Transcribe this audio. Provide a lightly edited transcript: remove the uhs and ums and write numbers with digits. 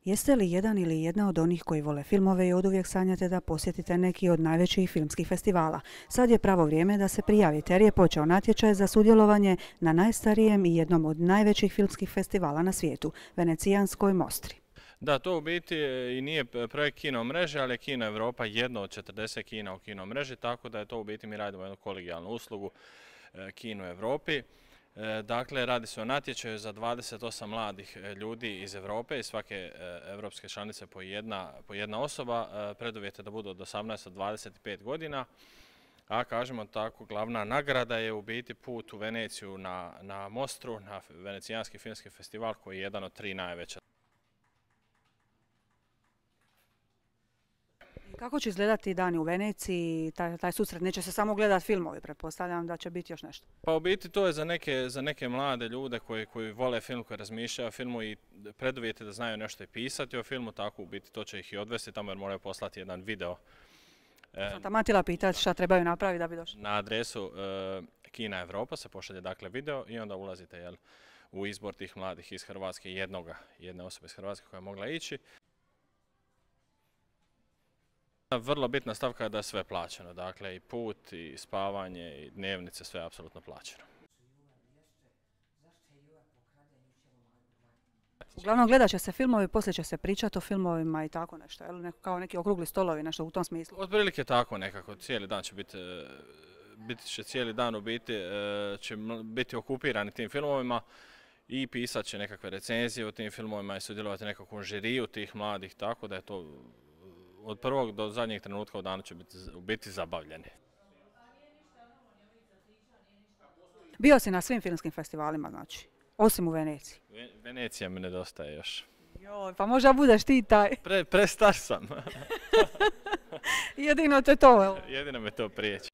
Jeste li jedan ili jedna od onih koji vole filmove i oduvijek sanjate da posjetite neki od najvećih filmskih festivala? Sad je pravo vrijeme da se prijavite jer je počeo natječaj za sudjelovanje na najstarijem i jednom od najvećih filmskih festivala na svijetu, Venecijanskoj Mostri. Da, to u biti i nije projekt Kino mreže, ali je Kino Europa jedno od 40 kina u Kino mreži, tako da je to u biti mi radimo jednu kolegijalnu uslugu Kino Europi. Dakle, radi se o natječaju za 28 mladih ljudi iz Europe, iz svake evropske članice po jedna osoba. Preduvjet je da budu od 18 do 25 godina, a kažemo tako, glavna nagrada je u biti put u Veneciju na Mostru, na Venecijanski filmski festival koji je jedan od 3 najveća. Kako će izgledati dani u Veneciji, taj susret? Neće se samo gledati filmovi, pretpostavljam da će biti još nešto. Pa u biti to je za neke mlade ljude koji vole film, koji razmišljaju o filmu i preduvjet je da znaju nešto i pisati o filmu, tako u biti to će ih i odvesti tamo jer moraju poslati jedan video. Sam taman htjela pitati šta trebaju napraviti da bi došli. Na adresu Kina Europa se pošalje dakle video i onda ulazite u izbor tih mladih iz Hrvatske, jedne osobe iz Hrvatske koja je mogla ići. Vrlo bitna stavka je da je sve plaćeno, dakle i put, i spavanje, i dnevnice, sve je apsolutno plaćeno. Uglavnom gledat će se filmovi, poslije će se pričati o filmovima i tako nešto, kao neki okrugli stolovi, nešto u tom smislu. Otprilike tako nekako, cijeli dan će biti će cijeli dan u biti, će biti okupirani tim filmovima i pisat će nekakve recenzije o tim filmovima i sudjelovati nekakvom žiriju tih mladih, tako da je to od prvog do zadnjeg trenutka u danu će biti zabavljeni. Bio si na svim filmskim festivalima, znači, osim u Veneciji. Venecija mi nedostaje još. Joj, pa možda budeš ti taj. Prestar sam. Jedino te to, jel? Jedino me to priječi.